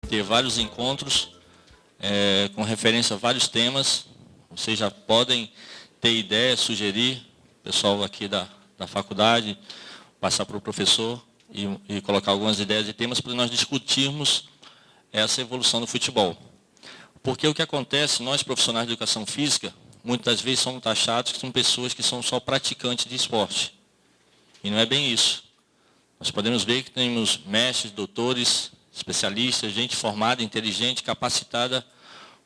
Ter vários encontros com referência a vários temas. Vocês já podem ter ideias, sugerir, pessoal aqui da faculdade, passar para o professor e colocar algumas ideias de temas para nós discutirmos essa evolução do futebol. Porque o que acontece, nós profissionais de educação física, muitas vezes somos taxados que são pessoas que são só praticantes de esporte. E não é bem isso. Nós podemos ver que temos mestres, doutores, especialistas, gente formada, inteligente, capacitada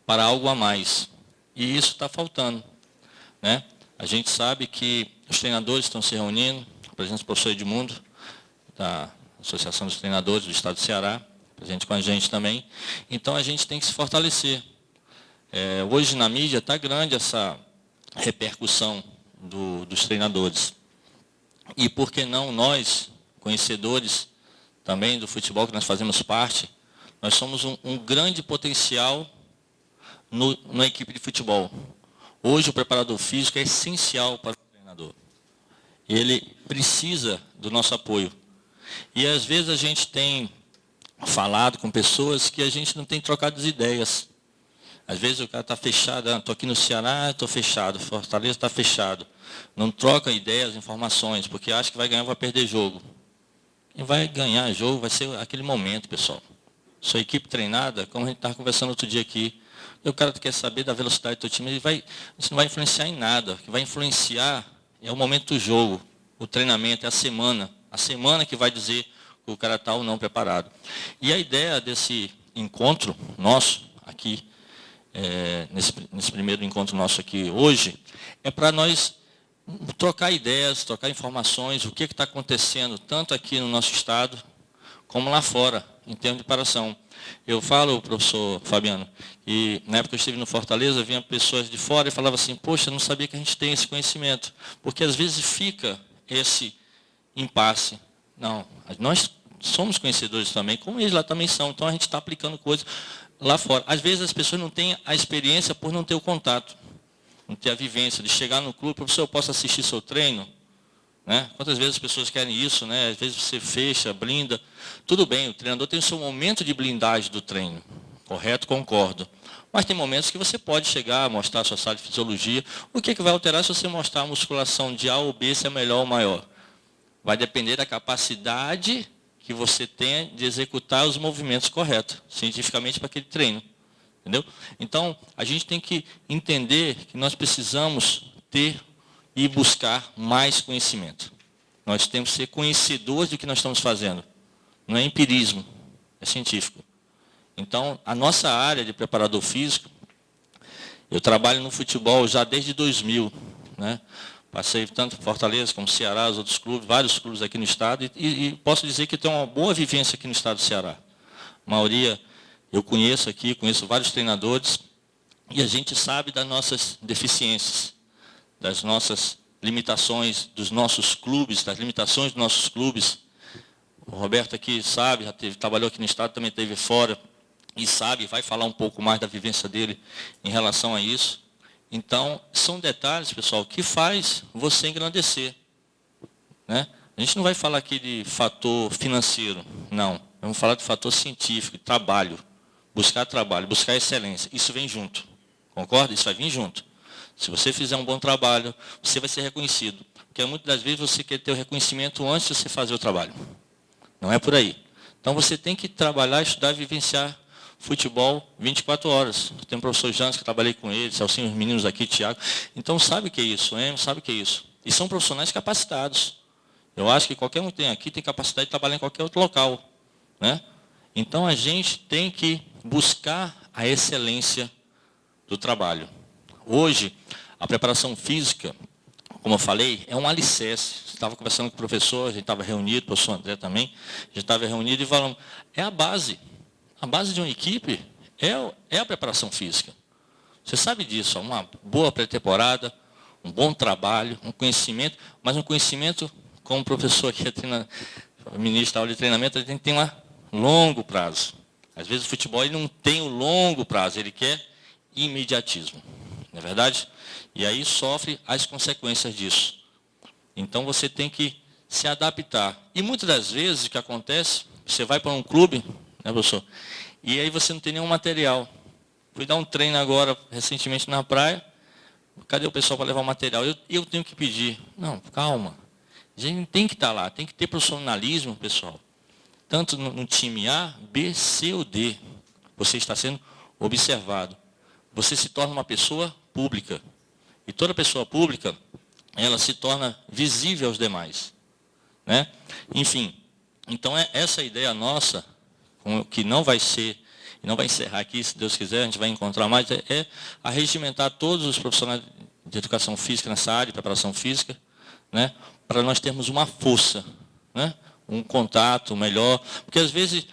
para algo a mais. E isso está faltando, né? A gente sabe que os treinadores estão se reunindo, presente o professor Edmundo, da Associação dos Treinadores do Estado do Ceará, presente com a gente também. Então a gente tem que se fortalecer. Hoje na mídia está grande essa repercussão dos treinadores. E por que não nós, conhecedores também do futebol que nós fazemos parte, nós somos um grande potencial na equipe de futebol. Hoje o preparador físico é essencial para o treinador. Ele precisa do nosso apoio. E às vezes a gente tem falado com pessoas que a gente não tem trocado as ideias. Às vezes o cara está fechado, estou aqui no Ceará, estou fechado, Fortaleza está fechado. Não troca ideias, informações, porque acha que vai ganhar ou vai perder jogo. Quem vai ganhar jogo vai ser aquele momento, pessoal. Sua equipe treinada, como a gente estava conversando outro dia aqui, o cara quer saber da velocidade do seu time, isso não vai influenciar em nada. O que vai influenciar é o momento do jogo, o treinamento, é a semana que vai dizer que o cara está ou não preparado. E a ideia desse encontro nosso aqui, nesse primeiro encontro nosso aqui hoje, é para nós trocar ideias, trocar informações, o que está acontecendo, tanto aqui no nosso estado, como lá fora, em termos de preparação. Eu falo, professor Fabiano, que na época que eu estive no Fortaleza, vinha pessoas de fora e falavam assim, poxa, não sabia que a gente tem esse conhecimento. Porque às vezes fica esse impasse. Não, nós somos conhecedores também, como eles lá também são, então a gente está aplicando coisas lá fora. Às vezes as pessoas não têm a experiência por não ter o contato, não ter a vivência de chegar no clube, professor, eu posso assistir seu treino? Né? Quantas vezes as pessoas querem isso, né? Às vezes você fecha, blinda. Tudo bem, o treinador tem o seu momento de blindagem do treino. Correto? Concordo. Mas tem momentos que você pode chegar, mostrar a sua sala de fisiologia. O que vai alterar se você mostrar a musculação de A ou B, se é melhor ou maior? Vai depender da capacidade que você tem de executar os movimentos corretos, cientificamente, para aquele treino. Entendeu? Então, a gente tem que entender que nós precisamos ter e buscar mais conhecimento. Nós temos que ser conhecedores do que nós estamos fazendo. Não é empirismo, é científico. Então, a nossa área de preparador físico, eu trabalho no futebol já desde 2000. Né? Passei tanto em Fortaleza como Ceará, os outros clubes, vários clubes aqui no estado, e posso dizer que tenho uma boa vivência aqui no estado do Ceará. A maioria eu conheço aqui, conheço vários treinadores, e a gente sabe das nossas deficiências, das nossas limitações dos nossos clubes, das limitações dos nossos clubes. O Roberto aqui sabe, trabalhou aqui no estado, também esteve fora, e sabe, vai falar um pouco mais da vivência dele em relação a isso. Então, são detalhes, pessoal, que faz você engrandecer. Né? A gente não vai falar aqui de fator financeiro, não. Vamos falar de fator científico, trabalho. Buscar trabalho, buscar excelência. Isso vem junto. Concorda? Isso vai vir junto. Se você fizer um bom trabalho, você vai ser reconhecido. Porque muitas das vezes você quer ter o reconhecimento antes de você fazer o trabalho. Não é por aí. Então você tem que trabalhar, estudar, vivenciar futebol 24 horas. Tem o professor Janes, que eu trabalhei com ele, Celcinho, os meninos aqui, Tiago. Então sabe o que é isso, sabe o que é isso. E são profissionais capacitados. Eu acho que qualquer um que tem aqui tem capacidade de trabalhar em qualquer outro local. Né? Então a gente tem que buscar a excelência do trabalho. Hoje, a preparação física, como eu falei, é um alicerce. Estava conversando com o professor, a gente estava reunido, o professor André também, a gente estava reunido e falando, é a base. A base de uma equipe é a preparação física. Você sabe disso, uma boa pré-temporada, um bom trabalho, um conhecimento, mas um conhecimento, como o professor aqui, ministra aula de treinamento, a gente tem um longo prazo. Às vezes o futebol ele não tem o longo prazo, ele quer imediatismo. Não é verdade? E aí sofre as consequências disso. Então você tem que se adaptar. E muitas das vezes o que acontece, você vai para um clube, né, professor? E aí você não tem nenhum material. Fui dar um treino agora, recentemente na praia. Cadê o pessoal para levar o material? Eu tenho que pedir. Não, calma. A gente tem que estar lá, tem que ter profissionalismo, pessoal. Tanto no time A, B, C ou D. Você está sendo observado. Você se torna uma pessoa pública. E toda pessoa pública, ela se torna visível aos demais. Né? Enfim, então essa ideia nossa, que não vai encerrar aqui, se Deus quiser, a gente vai encontrar mais, é arregimentar todos os profissionais de educação física nessa área, de preparação física, né, para nós termos uma força, né, um contato melhor, porque às vezes,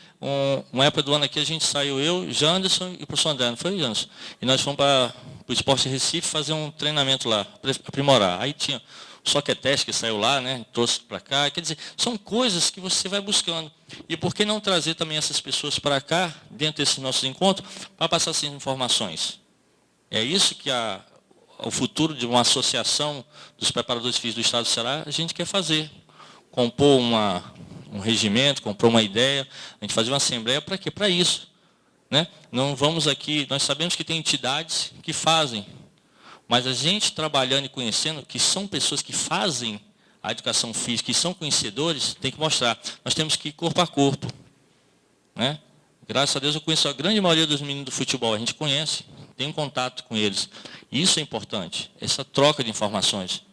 uma época do ano aqui, a gente saiu, eu, Janderson e o professor André, não foi, Janderson? E nós fomos para o Esporte Recife fazer um treinamento lá, para aprimorar. Aí tinha o Soqueteste que saiu lá, né, trouxe para cá. Quer dizer, são coisas que você vai buscando. E por que não trazer também essas pessoas para cá, dentro desses nossos encontros, para passar essas informações? É isso que o futuro de uma associação dos preparadores físicos do Estado do Ceará, a gente quer fazer. Compor um regimento, compor uma ideia, a gente fazer uma assembleia para quê? Para isso. Né? Não vamos aqui, nós sabemos que tem entidades que fazem, mas a gente trabalhando e conhecendo, que são pessoas que fazem a educação física, que são conhecedores, tem que mostrar. Nós temos que ir corpo a corpo. Né? Graças a Deus eu conheço a grande maioria dos meninos do futebol, a gente conhece, tem um contato com eles. Isso é importante, essa troca de informações.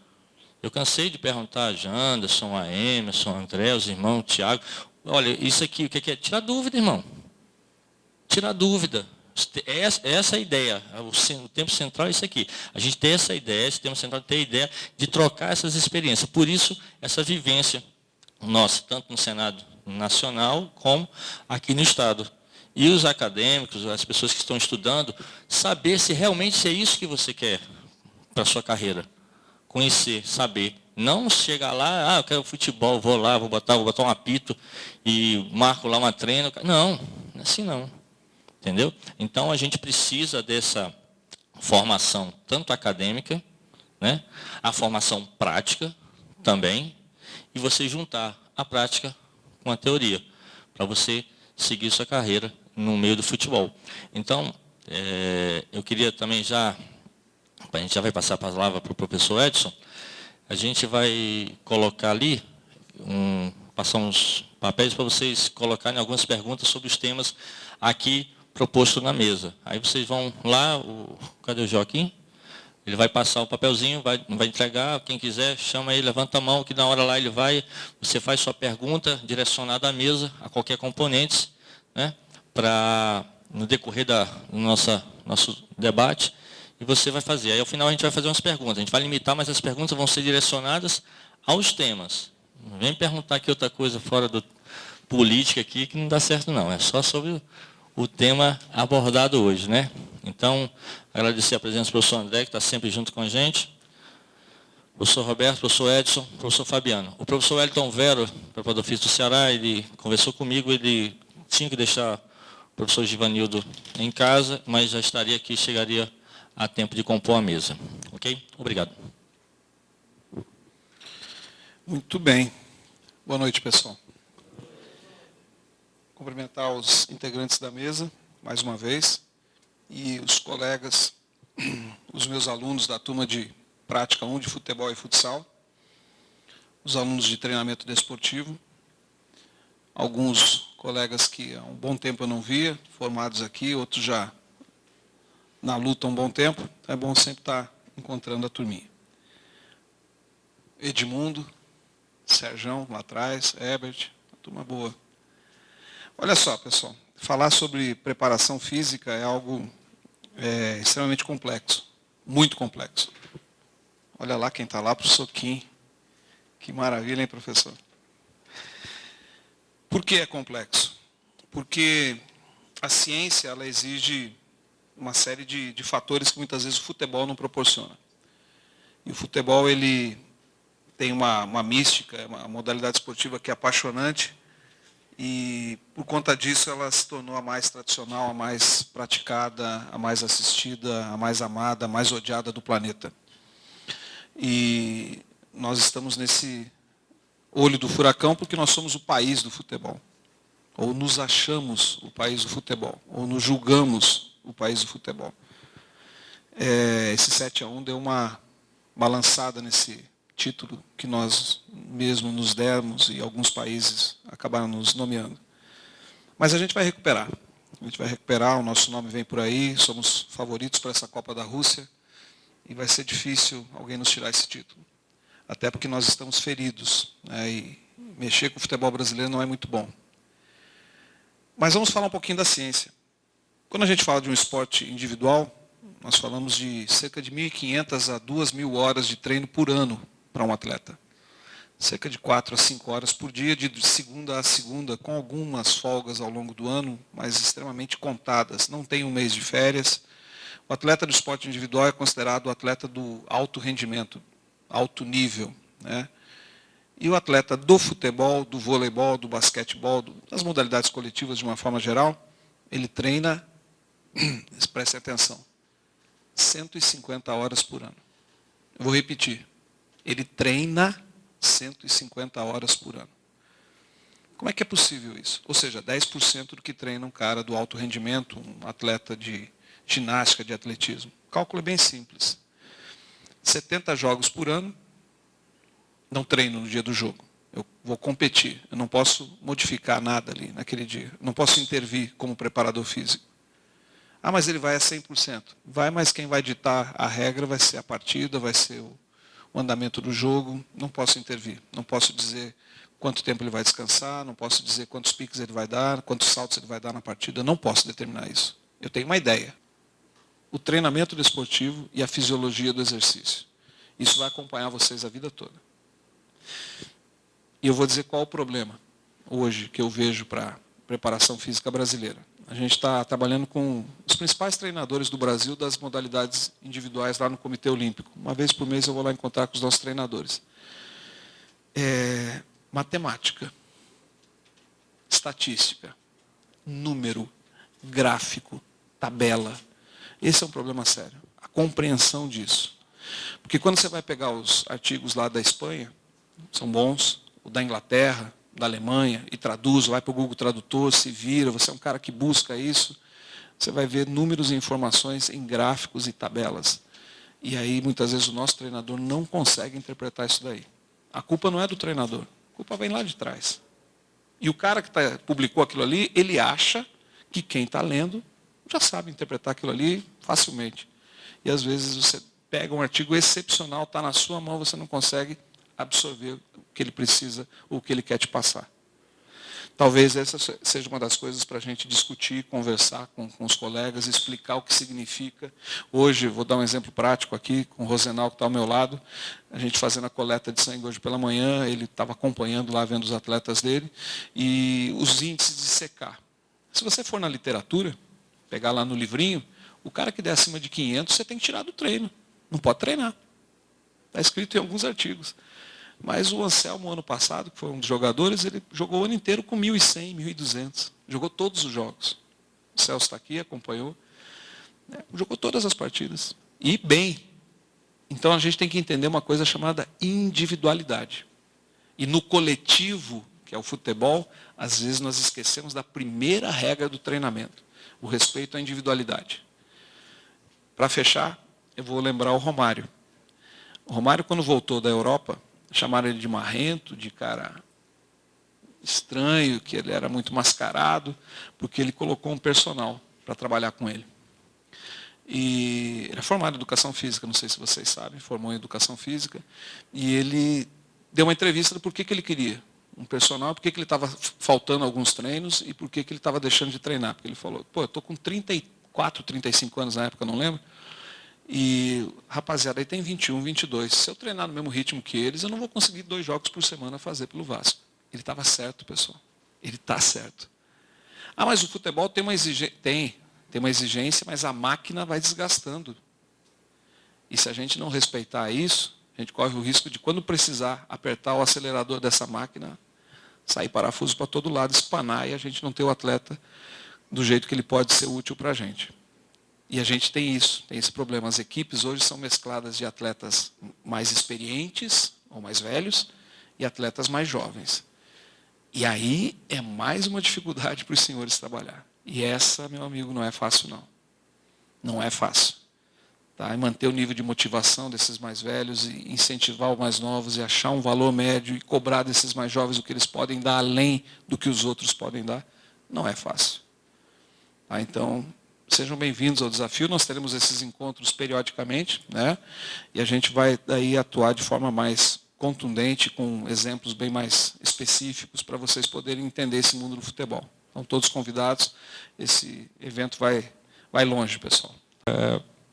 Eu cansei de perguntar a Janderson, a Emerson, a André, os irmãos, o Tiago, olha, isso aqui, o que é? Tirar dúvida, irmão. Tirar dúvida. Essa é a ideia. O tempo central é isso aqui. A gente tem essa ideia, esse tempo central tem a ideia de trocar essas experiências. Por isso, essa vivência nossa, tanto no Senado Nacional como aqui no Estado. E os acadêmicos, as pessoas que estão estudando, saber se realmente é isso que você quer para a sua carreira. Conhecer, saber. Não chegar lá, eu quero futebol, vou lá, vou botar um apito e marco lá uma treino. Não, não é assim não. Entendeu? Então, a gente precisa dessa formação, tanto acadêmica, né, a formação prática também, e você juntar a prática com a teoria, para você seguir sua carreira no meio do futebol. Então, eu queria também a gente já vai passar a palavra para o professor Edson, a gente vai colocar ali, passar uns papéis para vocês colocarem algumas perguntas sobre os temas aqui proposto na mesa. Aí vocês vão lá, cadê o Joaquim? Ele vai passar o papelzinho, vai entregar, quem quiser, chama ele, levanta a mão, que na hora lá você faz sua pergunta direcionada à mesa, a qualquer componente, né, no decorrer do nosso debate, e você vai fazer. Aí, ao final, a gente vai fazer umas perguntas. A gente vai limitar, mas as perguntas vão ser direcionadas aos temas. Não vem perguntar aqui outra coisa fora do política aqui, que não dá certo, não. É só sobre o tema abordado hoje, né? Então, agradecer a presença do professor André, que está sempre junto com a gente. Professor Roberto, professor Edson, professor Fabiano. O professor Wellington Vero, preparador físico do Ceará, ele conversou comigo, ele tinha que deixar o professor Givanildo em casa, mas já estaria aqui, chegaria a tempo de compor a mesa. Ok? Obrigado. Muito bem. Boa noite, pessoal. Cumprimentar os integrantes da mesa, mais uma vez, e os colegas, os meus alunos da turma de Prática 1 de Futebol e Futsal, os alunos de Treinamento Desportivo, alguns colegas que há um bom tempo eu não via, formados aqui, outros já na luta há um bom tempo, é bom sempre estar encontrando a turminha. Edmundo, Serjão, lá atrás, Herbert, uma turma boa. Olha só, pessoal, falar sobre preparação física é algo extremamente complexo, muito complexo. Olha lá quem está lá, professor Kim. Que maravilha, hein, professor? Por que é complexo? Porque a ciência ela exige uma série de fatores que muitas vezes o futebol não proporciona. E o futebol ele tem uma mística, uma modalidade esportiva que é apaixonante e, por conta disso, ela se tornou a mais tradicional, a mais praticada, a mais assistida, a mais amada, a mais odiada do planeta. E nós estamos nesse olho do furacão porque nós somos o país do futebol. Ou nos achamos o país do futebol, ou nos julgamos o país do futebol. Esse 7-1 deu uma balançada nesse título que nós mesmos nos demos e alguns países acabaram nos nomeando. Mas a gente vai recuperar. A gente vai recuperar, o nosso nome vem por aí, somos favoritos para essa Copa da Rússia e vai ser difícil alguém nos tirar esse título. Até porque nós estamos feridos, né, e mexer com o futebol brasileiro não é muito bom. Mas vamos falar um pouquinho da ciência. Quando a gente fala de um esporte individual, nós falamos de cerca de 1.500 a 2.000 horas de treino por ano para um atleta. Cerca de 4 a 5 horas por dia, de segunda a segunda, com algumas folgas ao longo do ano, mas extremamente contadas. Não tem um mês de férias. O atleta do esporte individual é considerado o atleta do alto rendimento, alto nível, né? E o atleta do futebol, do voleibol, do basquetebol, das modalidades coletivas de uma forma geral, ele treina, prestem atenção, 150 horas por ano. Eu vou repetir. Ele treina 150 horas por ano. Como é que é possível isso? Ou seja, 10% do que treina um cara do alto rendimento, um atleta de ginástica, de atletismo. O cálculo é bem simples. 70 jogos por ano, não treino no dia do jogo. Eu vou competir. Eu não posso modificar nada ali naquele dia. Eu não posso intervir como preparador físico. Ah, mas ele vai a 100%. Vai, mas quem vai ditar a regra vai ser a partida, vai ser o andamento do jogo. Não posso intervir. Não posso dizer quanto tempo ele vai descansar, não posso dizer quantos piques ele vai dar, quantos saltos ele vai dar na partida. Eu não posso determinar isso. Eu tenho uma ideia. O treinamento desportivo e a fisiologia do exercício. Isso vai acompanhar vocês a vida toda. E eu vou dizer qual o problema hoje que eu vejo para a preparação física brasileira. A gente está trabalhando com os principais treinadores do Brasil das modalidades individuais lá no Comitê Olímpico. Uma vez por mês eu vou lá encontrar com os nossos treinadores. Matemática, estatística, número, gráfico, tabela. Esse é um problema sério. A compreensão disso. Porque quando você vai pegar os artigos lá da Espanha, são bons, o da Inglaterra, da Alemanha, e traduz, vai para o Google Tradutor, se vira, você é um cara que busca isso, você vai ver números e informações em gráficos e tabelas. E aí, muitas vezes, o nosso treinador não consegue interpretar isso daí. A culpa não é do treinador, a culpa vem lá de trás. E o cara que publicou aquilo ali, ele acha que quem está lendo já sabe interpretar aquilo ali facilmente. E às vezes você pega um artigo excepcional, está na sua mão, você não consegue absorver o que ele precisa ou o que ele quer te passar. Talvez essa seja uma das coisas para a gente discutir, conversar com os colegas, explicar o que significa. Hoje, vou dar um exemplo prático aqui, com o Rosenal que está ao meu lado, a gente fazendo a coleta de sangue hoje pela manhã, ele estava acompanhando lá, vendo os atletas dele, e os índices de secar. Se você for na literatura, pegar lá no livrinho, o cara que der acima de 500, você tem que tirar do treino. Não pode treinar. Está escrito em alguns artigos. Mas o Anselmo, ano passado, que foi um dos jogadores, ele jogou o ano inteiro com 1.100, 1.200. Jogou todos os jogos. O Celso está aqui, acompanhou. Jogou todas as partidas. E bem. Então a gente tem que entender uma coisa chamada individualidade. E no coletivo, que é o futebol, às vezes nós esquecemos da primeira regra do treinamento. O respeito à individualidade. Para fechar, eu vou lembrar o Romário. O Romário, quando voltou da Europa, chamaram ele de marrento, de cara estranho, que ele era muito mascarado, porque ele colocou um personal para trabalhar com ele. E ele é formado em educação física, não sei se vocês sabem, formou em educação física, e ele deu uma entrevista do porquê que ele queria um personal, porquê que ele estava faltando alguns treinos e porquê que ele estava deixando de treinar. Porque ele falou, eu estou com 34, 35 anos na época, não lembro, E, rapaziada, aí tem 21, 22. Se eu treinar no mesmo ritmo que eles, eu não vou conseguir 2 jogos por semana fazer pelo Vasco. Ele estava certo, pessoal. Ele está certo. Ah, mas o futebol tem uma exigência. Tem uma exigência, mas a máquina vai desgastando. E se a gente não respeitar isso, a gente corre o risco de, quando precisar apertar o acelerador dessa máquina, sair parafuso para todo lado, espanar, e a gente não ter o atleta do jeito que ele pode ser útil para a gente. E a gente tem isso, tem esse problema. As equipes hoje são mescladas de atletas mais experientes, ou mais velhos, e atletas mais jovens. E aí é mais uma dificuldade para os senhores trabalhar. E essa, meu amigo, não é fácil, não. Não é fácil. Tá? E manter o nível de motivação desses mais velhos, e incentivar os mais novos, e achar um valor médio, e cobrar desses mais jovens o que eles podem dar além do que os outros podem dar, não é fácil. Tá? Então, sejam bem-vindos ao desafio. Nós teremos esses encontros periodicamente, né? E a gente vai daí atuar de forma mais contundente, com exemplos bem mais específicos, para vocês poderem entender esse mundo do futebol. Então, todos convidados. Esse evento vai longe, pessoal.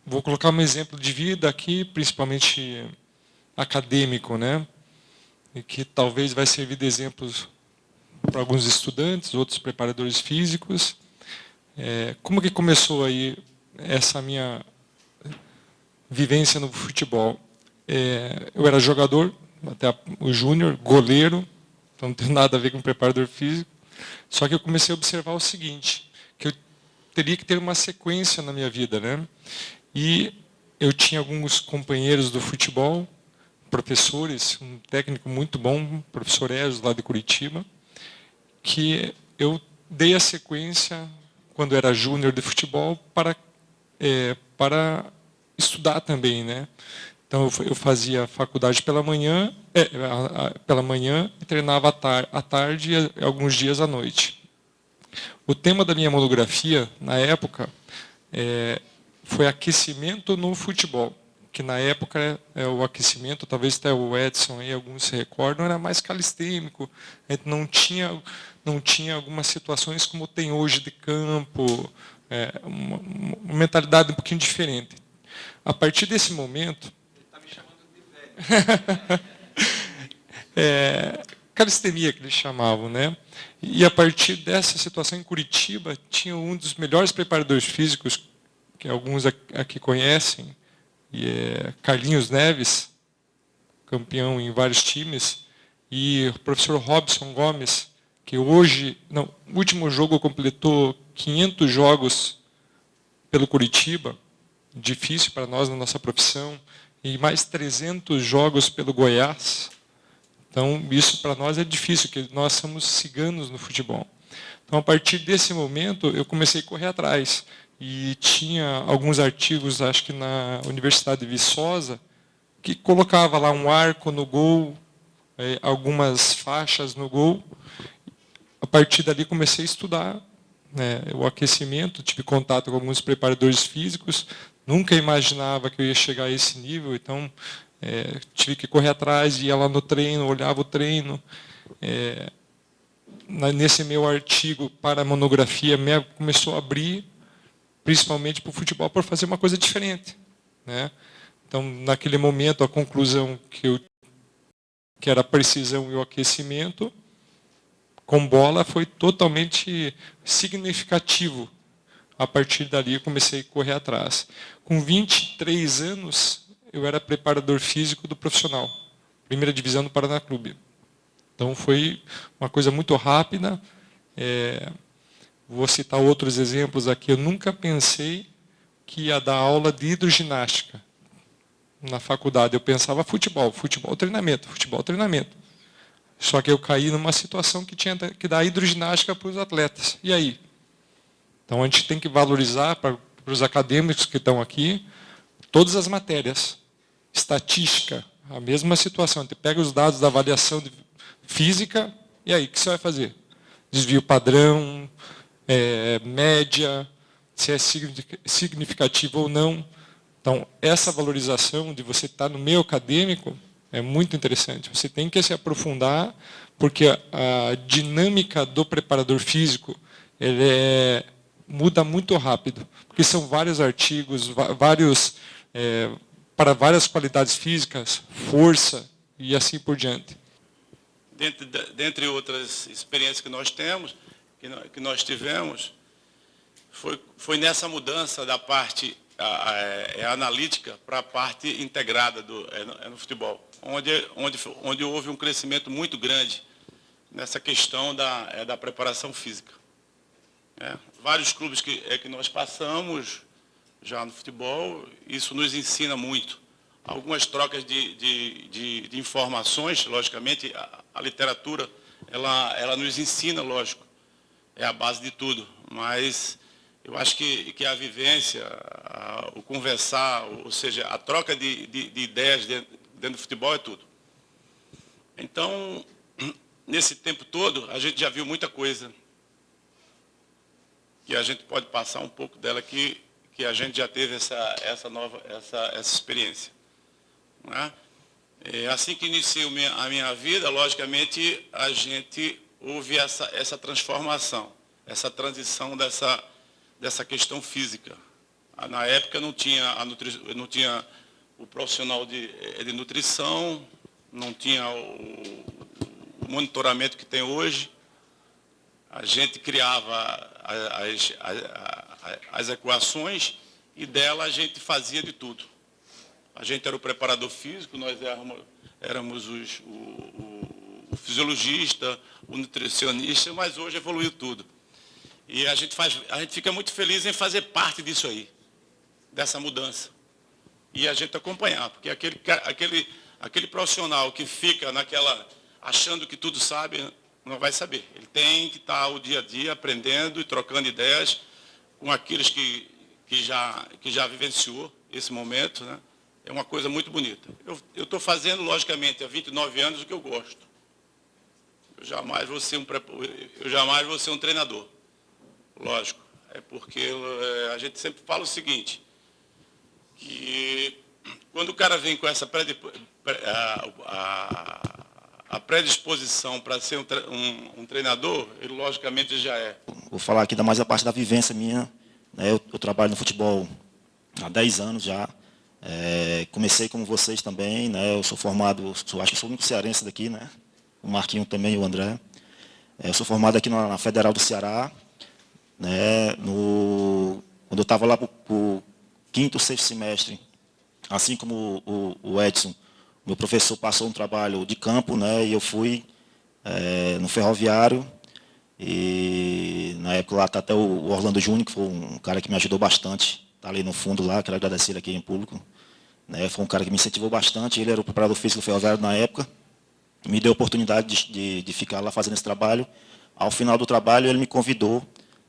Vou colocar um exemplo de vida aqui, principalmente acadêmico, né? E que talvez vai servir de exemplo para alguns estudantes, outros preparadores físicos. Como que começou aí essa minha vivência no futebol? Eu era jogador, até o júnior, goleiro, então não tem nada a ver com preparador físico. Só que eu comecei a observar o seguinte, que eu teria que ter uma sequência na minha vida, né? E eu tinha alguns companheiros do futebol, professores, um técnico muito bom, professor Ezio, lá de Curitiba, que eu dei a sequência, quando era júnior de futebol, para estudar também, né? Então eu fazia faculdade pela manhã e treinava à tarde e alguns dias à noite. O tema da minha monografia, na época, foi aquecimento no futebol, que na época o aquecimento, talvez até o Edson e alguns se recordam, era mais calistêmico, a gente não tinha algumas situações como tem hoje de campo, uma mentalidade um pouquinho diferente. A partir desse momento... Ele está me chamando de velho. Calistenia, que eles chamavam, né? E a partir dessa situação em Curitiba, tinha um dos melhores preparadores físicos, que alguns aqui conhecem, e é Carlinhos Neves, campeão em vários times, e o professor Robson Gomes, que hoje, no último jogo completou 500 jogos pelo Curitiba, difícil para nós na nossa profissão, e mais 300 jogos pelo Goiás. Então, isso para nós é difícil, porque nós somos ciganos no futebol. Então, a partir desse momento, eu comecei a correr atrás. E tinha alguns artigos, acho que na Universidade de Viçosa, que colocava lá um arco no gol, algumas faixas no gol. A partir dali comecei a estudar, né, o aquecimento, tive contato com alguns preparadores físicos, nunca imaginava que eu ia chegar a esse nível, então tive que correr atrás, ia lá no treino, olhava o treino. Nesse meu artigo para a monografia, começou a abrir, principalmente para o futebol, para fazer uma coisa diferente, né? Então, naquele momento, a conclusão que era a precisão e o aquecimento, com bola, foi totalmente significativo. A partir dali, eu comecei a correr atrás. Com 23 anos, eu era preparador físico do profissional, primeira divisão do Paraná Clube. Então, foi uma coisa muito rápida. Vou citar outros exemplos aqui. Eu nunca pensei que ia dar aula de hidroginástica na faculdade. Eu pensava futebol, treinamento. Só que eu caí numa situação que tinha que dar hidroginástica para os atletas. E aí? Então, a gente tem que valorizar, para os acadêmicos que estão aqui, todas as matérias. Estatística, a mesma situação. A gente pega os dados da avaliação de física, e aí, o que você vai fazer? Desvio padrão, média, se é significativo ou não. Então, essa valorização de você estar no meio acadêmico é muito interessante. Você tem que se aprofundar, porque a dinâmica do preparador físico muda muito rápido. Porque são vários artigos, vários para várias qualidades físicas, força e assim por diante. Dentre outras experiências que nós temos, que nós tivemos, foi nessa mudança da parte analítica para a parte integrada no futebol, onde houve um crescimento muito grande nessa questão da preparação física. Vários clubes que nós passamos já no futebol, isso nos ensina muito. Algumas trocas de informações, logicamente, a literatura, ela nos ensina, lógico, é a base de tudo, mas eu acho que a vivência, o conversar, ou seja, a troca de ideias dentro do futebol é tudo. Então, nesse tempo todo, a gente já viu muita coisa, que a gente pode passar um pouco dela aqui, que a gente já teve essa experiência. Não é? Assim que iniciei a minha vida, logicamente, a gente houve essa transformação, essa transição dessa questão física. Na época não tinha o profissional de nutrição, não tinha o monitoramento que tem hoje. A gente criava as equações e dela a gente fazia de tudo. A gente era o preparador físico, nós éramos o fisiologista, o nutricionista, mas hoje evoluiu tudo. E a gente fica muito feliz em fazer parte disso aí, dessa mudança. E a gente acompanhar, porque aquele profissional que fica achando que tudo sabe, não vai saber. Ele tem que estar o dia a dia aprendendo e trocando ideias com aqueles que já vivenciou esse momento, né? É uma coisa muito bonita. Eu estou fazendo, logicamente, há 29 anos o que eu gosto. Eu jamais vou ser um treinador. Lógico. É porque a gente sempre fala o seguinte, que quando o cara vem com essa predisposição para ser um treinador, ele logicamente já é. Vou falar aqui mais a parte da vivência minha. Né? Eu trabalho no futebol há 10 anos já. Comecei como vocês também, né? Eu sou formado, acho que eu sou o único cearense daqui, né? O Marquinho também e o André. Eu sou formado aqui na Federal do Ceará, né? Quando eu estava lá para o 5º, 6º semestre, assim como o Edson, meu professor passou um trabalho de campo, né? E eu fui no Ferroviário, e na época lá está até o Orlando Júnior, que foi um cara que me ajudou bastante. Está ali no fundo lá, quero agradecer ele aqui em público. Né, foi um cara que me incentivou bastante, ele era o preparador físico do Ferroviário na época, me deu a oportunidade de ficar lá fazendo esse trabalho. Ao final do trabalho ele me convidou,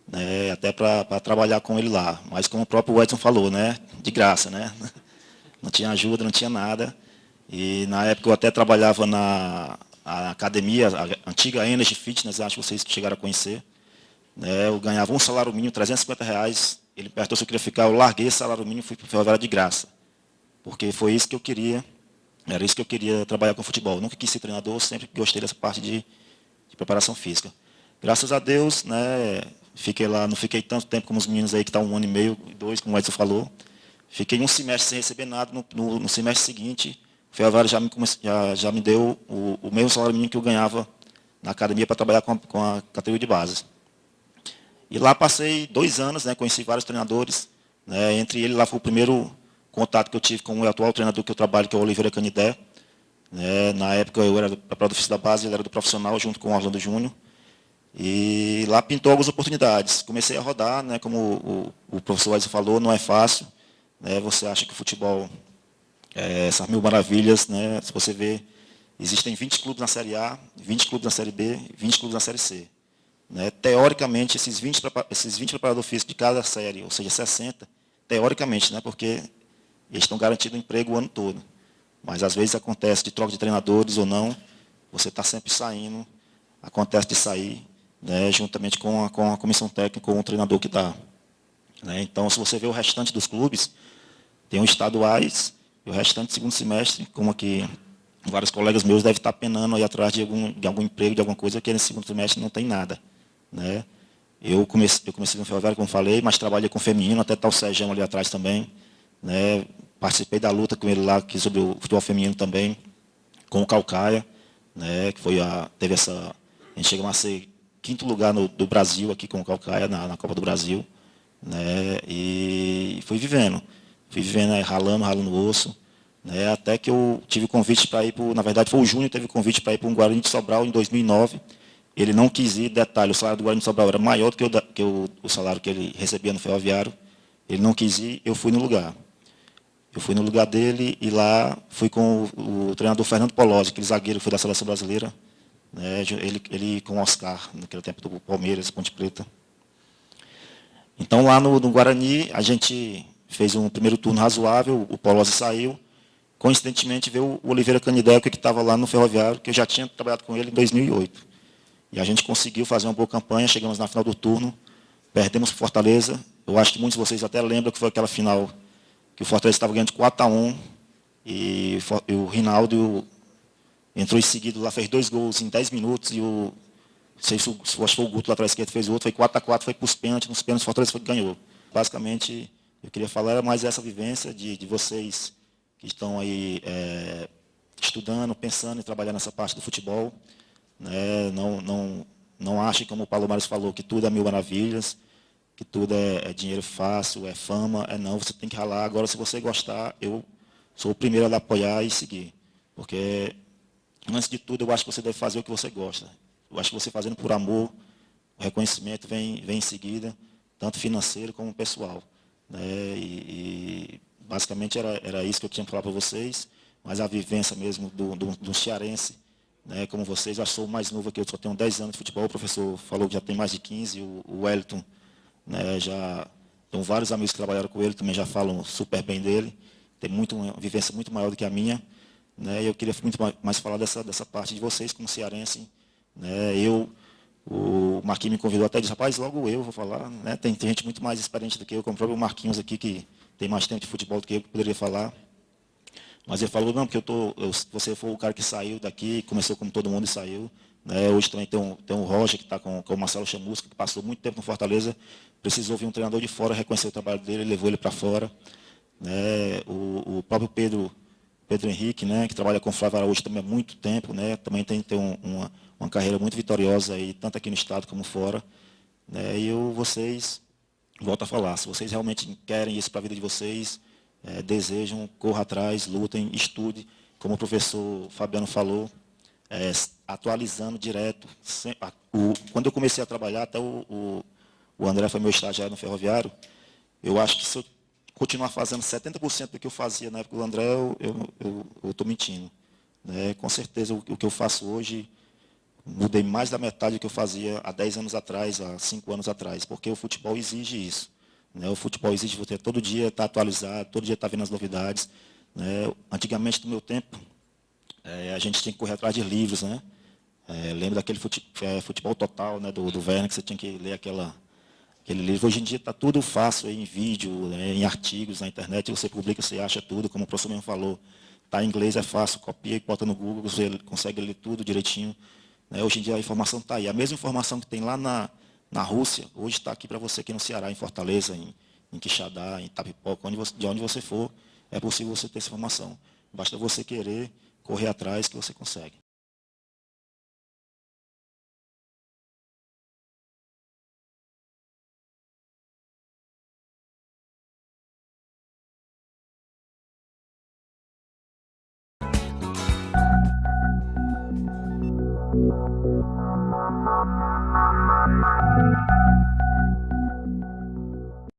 né, até para trabalhar com ele lá, mas como o próprio Edson falou, né, de graça, né? Não tinha ajuda, não tinha nada. E na época eu até trabalhava na academia, a antiga Energy Fitness, acho que vocês chegaram a conhecer. Né, eu ganhava um salário mínimo, R$350, ele perguntou se eu queria ficar, eu larguei esse salário mínimo e fui para o Ferroviário de graça. Porque foi isso que eu queria, era isso que eu queria trabalhar com futebol. Eu nunca quis ser treinador, sempre gostei dessa parte de preparação física. Graças a Deus, né, fiquei lá, não fiquei tanto tempo como os meninos aí que estão 1 ano e meio, 2, como o Edson falou. Fiquei um semestre sem receber nada, no semestre seguinte, o Ferroviário já me deu o mesmo salário mínimo que eu ganhava na academia para trabalhar com a categoria de base. E lá passei 2 anos, né, conheci vários treinadores, né, entre eles lá foi o primeiro contato que eu tive com o atual treinador que eu trabalho, que é o Oliveira Canidé. Né, na época eu era do preparador físico da base, ele era do profissional, junto com o Orlando Júnior. E lá pintou algumas oportunidades. Comecei a rodar, né, como o professor Edson falou, não é fácil. Né, você acha que o futebol é essas mil maravilhas, né, se você vê, existem 20 clubes na Série A, 20 clubes na Série B, 20 clubes na Série C. Né, teoricamente, esses 20 preparadores físicos de cada série, ou seja, 60, teoricamente, né, porque eles estão garantindo emprego o ano todo. Mas, às vezes, acontece de troca de treinadores ou não, você está sempre saindo, acontece de sair, né, juntamente com a comissão técnica, com o treinador que dá. Né, então, se você vê o restante dos clubes, tem os estaduais e o restante segundo semestre, como aqui vários colegas meus devem estar penando aí atrás de algum emprego, de alguma coisa, que nesse segundo semestre não tem nada. Né? Eu comecei no Ferroviário, como falei, mas trabalhei com feminino, até está o Sérgio ali atrás também. Né? participei da luta com ele lá aqui sobre o futebol feminino também, com o Caucaia, né, que teve essa... A gente chegou a ser 5º lugar do Brasil aqui com o Caucaia, na Copa do Brasil, né, e fui vivendo, ralando o osso, né, até que eu tive convite para ir, na verdade foi o Júnior que teve convite para ir para um Guarani de Sobral em 2009, ele não quis ir, detalhe, o salário do Guarani de Sobral era maior do que o salário que ele recebia no Ferroviário, ele não quis ir, eu fui no lugar. Eu fui no lugar dele e lá fui com o treinador Fernando Polozzi, aquele zagueiro que foi da seleção brasileira, né, ele com o Oscar, naquele tempo do Palmeiras, Ponte Preta. Então lá no Guarani a gente fez um primeiro turno razoável, o Polozzi saiu, coincidentemente veio o Oliveira Canideco, que estava lá no Ferroviário, que eu já tinha trabalhado com ele em 2008. E a gente conseguiu fazer uma boa campanha, chegamos na final do turno, perdemos para o Fortaleza. Eu acho que muitos de vocês até lembram que foi aquela final que o Fortaleza estava ganhando de 4-1, e o Rinaldo entrou em seguida lá, fez 2 gols em 10 minutos, e acho que foi o Guto lá atrás esquerdo fez o outro, foi 4-4, foi para os pênaltis, nos pênaltis o Fortaleza ganhou. Basicamente, eu queria falar mais dessa vivência de vocês que estão aí estudando, pensando em trabalhar nessa parte do futebol. Né? Não achem, como o Paulo Mares falou, que tudo é 1000 maravilhas, que tudo é dinheiro fácil, é fama, não, você tem que ralar. Agora, se você gostar, eu sou o primeiro a lhe apoiar e seguir. Porque, antes de tudo, eu acho que você deve fazer o que você gosta. Eu acho que você fazendo por amor, o reconhecimento vem em seguida, tanto financeiro como pessoal. Né? E basicamente era isso que eu tinha para falar para vocês, mas a vivência mesmo do cearense, né, como vocês, eu sou o mais novo aqui, eu só tenho 10 anos de futebol, o professor falou que já tem mais de 15, o Wellington, né, já tem vários amigos que trabalharam com ele, também já falam super bem dele, tem uma vivência muito maior do que a minha, né, e eu queria muito mais falar dessa parte de vocês como cearense, né, o Marquinhos me convidou até e disse, rapaz, logo eu vou falar, né, tem gente muito mais experiente do que eu, como o próprio Marquinhos aqui, que tem mais tempo de futebol do que eu, que poderia falar. Mas ele falou, não, porque você foi o cara que saiu daqui, começou como todo mundo e saiu. Né? Hoje também tem o Roger, que está com o Marcelo Chamusca, que passou muito tempo no Fortaleza, precisou vir um treinador de fora, reconhecer o trabalho dele, levou ele para fora. Né? O próprio Pedro Henrique, né, que trabalha com o Flávio Araújo também há muito tempo, né, também tem uma carreira muito vitoriosa, aí, tanto aqui no estado como fora. Né? E vocês, volto a falar, se vocês realmente querem isso para a vida de vocês, desejam, corra atrás, lutem, estude, como o professor Fabiano falou, atualizando direto. Quando eu comecei a trabalhar, até o André foi meu estagiário no Ferroviário, eu acho que se eu continuar fazendo 70% do que eu fazia na época do André, eu estou mentindo. Né? Com certeza, o que eu faço hoje, mudei mais da metade do que eu fazia há 10 anos atrás, há 5 anos atrás, porque o futebol exige isso. Né? O futebol exige você todo dia estar atualizado, todo dia estar vendo as novidades. Né? Antigamente, no meu tempo, a gente tinha que correr atrás de livros. Né? Lembro daquele futebol total, né, do Werner, que você tinha que ler aquele livro. Hoje em dia está tudo fácil aí, em vídeo, né, em artigos, na internet, você publica, você acha tudo, como o professor mesmo falou. Está em inglês, é fácil, copia e bota no Google, você consegue ler tudo direitinho. Né? Hoje em dia a informação está aí. A mesma informação que tem lá na Rússia, hoje está aqui para você aqui no Ceará, em Fortaleza, em Quixadá, em Itapipoca, de onde você for, é possível você ter essa informação. Basta você querer correr atrás que você consegue.